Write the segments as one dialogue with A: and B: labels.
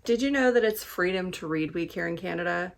A: Did you know that it's Freedom to Read Week here in Canada?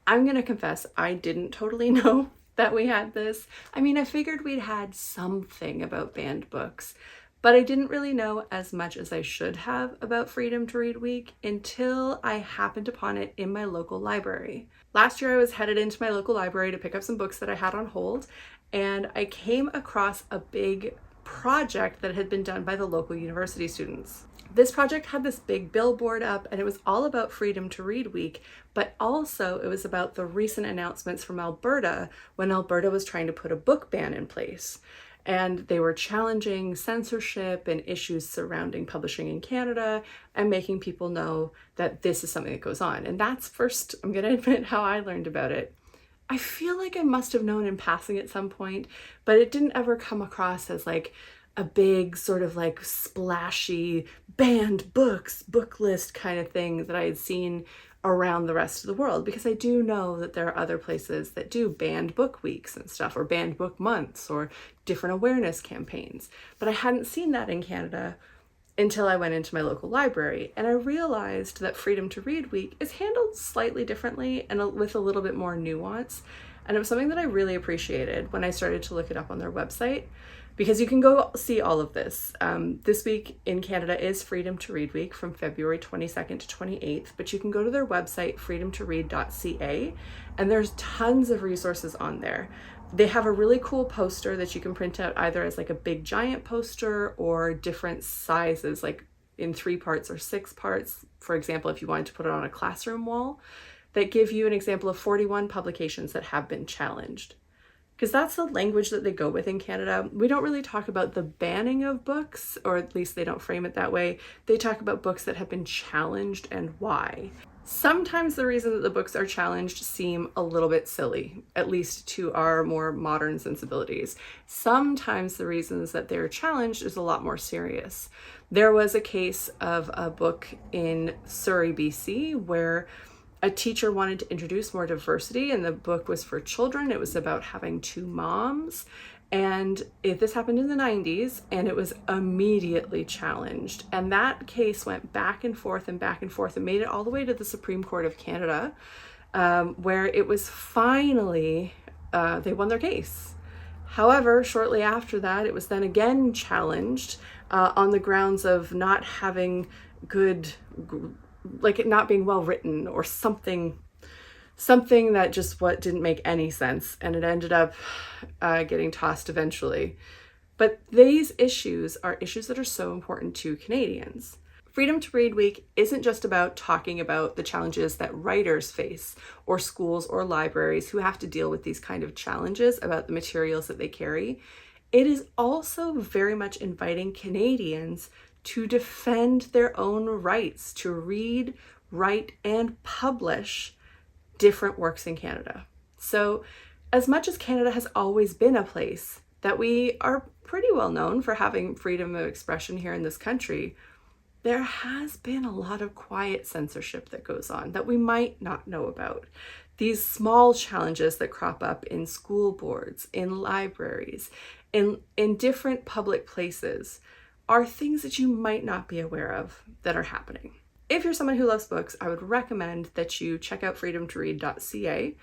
A: I'm gonna confess, I didn't totally know that we had this. I mean, I figured we'd had something about banned books, but I didn't really know as much as I should have about Freedom to Read Week until I happened upon it in my local library. Last year I was headed into my local library to pick up some books that I had on hold, and I came across a big project that had been done by the local university students. This project had this big billboard up, and it was all about Freedom to Read Week, but also it was about the recent announcements from Alberta when Alberta was trying to put a book ban in place. And they were challenging censorship and issues surrounding publishing in Canada and making people know that this is something that goes on. And that's first, I'm going to admit, how I learned about it. I feel like I must have known in passing at some point, but it didn't ever come across as like a big sort of like splashy banned books, book list kind of thing that I had seen around the rest of the world, because I do know that there are other places that do banned book weeks and stuff, or banned book months, or different awareness campaigns. But I hadn't seen that in Canada until I went into my local library, and I realized that Freedom to Read Week is handled slightly differently and with a little bit more nuance. And it was something that I really appreciated when I started to look it up on their website, because you can go see all of this. This week in Canada is Freedom to Read Week from February 22nd to 28th, but you can go to their website, freedomtoread.ca, and there's tons of resources on there. They have a really cool poster that you can print out either as like a big giant poster or different sizes, like in 3 parts or 6 parts. For example, if you wanted to put it on a classroom wall, that give you an example of 41 publications that have been challenged. Because that's the language that they go with in Canada. We don't really talk about the banning of books, or at least they don't frame it that way. They talk about books that have been challenged and why. Sometimes the reason that the books are challenged seem a little bit silly, at least to our more modern sensibilities. Sometimes the reasons that they're challenged is a lot more serious. There was a case of a book in Surrey, BC, where a teacher wanted to introduce more diversity, and the book was for children. It was about having 2 moms, and this happened in the 90s, and it was immediately challenged. And that case went back and forth and back and forth and made it all the way to the Supreme Court of Canada, where it was finally, they won their case. However, shortly after that, it was then again challenged on the grounds of not having good, like it not being well written, or something that just didn't make any sense, and it ended up getting tossed eventually. But these issues are issues that are so important to Canadians. Freedom to Read Week isn't just about talking about the challenges that writers face, or schools or libraries who have to deal with these kind of challenges about the materials that they carry. It is also very much inviting Canadians to defend their own rights to read, write, and publish different works in Canada. So, as much as Canada has always been a place that we are pretty well known for having freedom of expression here in this country, there has been a lot of quiet censorship that goes on that we might not know about. These small challenges that crop up in school boards, in libraries, in different public places are things that you might not be aware of that are happening. If you're someone who loves books, I would recommend that you check out freedomtoread.ca.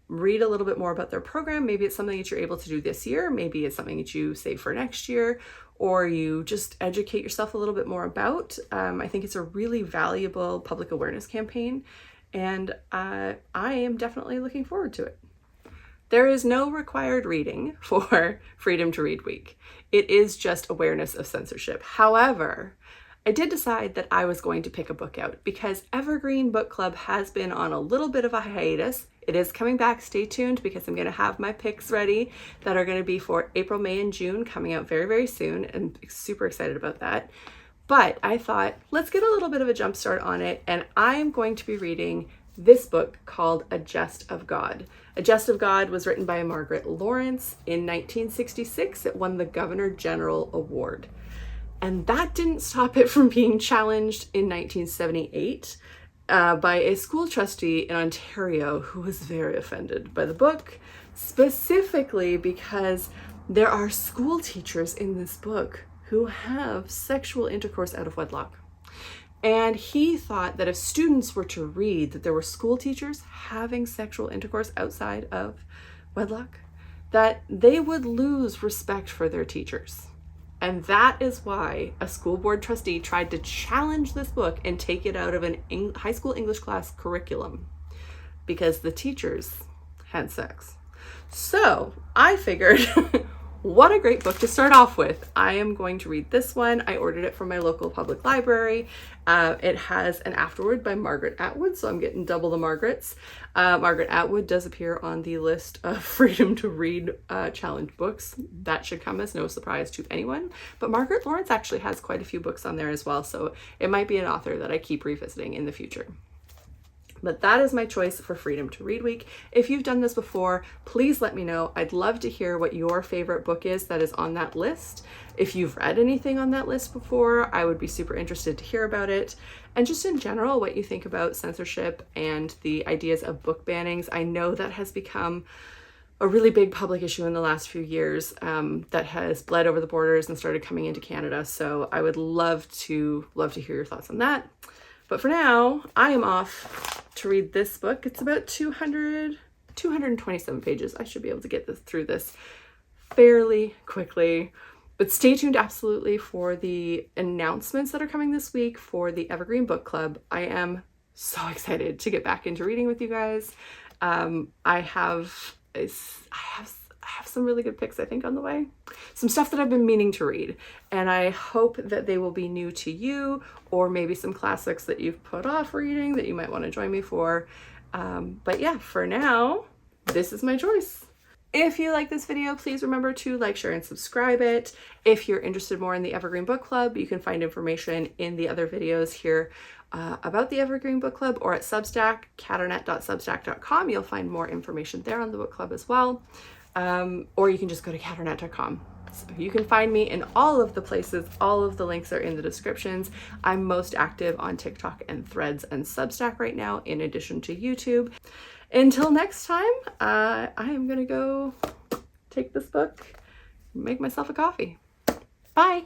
A: Read a little bit more about their program. Maybe it's something that you're able to do this year. Maybe it's something that you save for next year, or you just educate yourself a little bit more about. I think it's a really valuable public awareness campaign, and I am definitely looking forward to it. There is no required reading for Freedom to Read Week. It is just awareness of censorship. However, I did decide that I was going to pick a book out because Evergreen Book Club has been on a little bit of a hiatus. It is coming back. Stay tuned, because I'm going to have my picks ready that are going to be for April, May, and June, coming out very, very soon, and I'm super excited about that. But I thought, let's get a little bit of a jump start on it, and I am going to be reading this book called A Jest of God. A Jest of God was written by Margaret Lawrence in 1966. It won the Governor General Award. And that didn't stop it from being challenged in 1978 by a school trustee in Ontario who was very offended by the book, specifically because there are school teachers in this book who have sexual intercourse out of wedlock. And he thought that if students were to read that there were school teachers having sexual intercourse outside of wedlock, that they would lose respect for their teachers. And that is why a school board trustee tried to challenge this book and take it out of an high school English class curriculum, because the teachers had sex. So I figured, what a great book to start off with. I am going to read this one. I ordered it from my local public library. It has an afterword by Margaret Atwood, so I'm getting double the Margarets. Margaret Atwood does appear on the list of Freedom to Read challenge books. That should come as no surprise to anyone. But Margaret Lawrence actually has quite a few books on there as well, so it might be an author that I keep revisiting in the future. But that is my choice for Freedom to Read Week. If you've done this before, please let me know. I'd love to hear what your favorite book is that is on that list. If you've read anything on that list before, I would be super interested to hear about it. And just in general, what you think about censorship and the ideas of book bannings. I know that has become a really big public issue in the last few years that has bled over the borders and started coming into Canada. So I would love to hear your thoughts on that. But for now, I am off to read this book. It's about 227 pages. I should be able to get through this fairly quickly. But stay tuned absolutely for the announcements that are coming this week for the Evergreen Book Club. I am so excited to get back into reading with you guys. I have some really good picks, I think, on the way. Some stuff that I've been meaning to read. And I hope that they will be new to you, or maybe some classics that you've put off reading that you might want to join me for. But yeah, for now, this is my choice. If you like this video, please remember to like, share, and subscribe it. If you're interested more in the Evergreen Book Club, you can find information in the other videos here about the Evergreen Book Club, or at Substack, katarnett.substack.com. You'll find more information there on the book club as well. Or you can just go to katarnett.com. So you can find me in all of the places. All of the links are in the descriptions. I'm most active on TikTok and Threads and Substack right now, in addition to YouTube. Until next time, I am going to go take this book, make myself a coffee. Bye.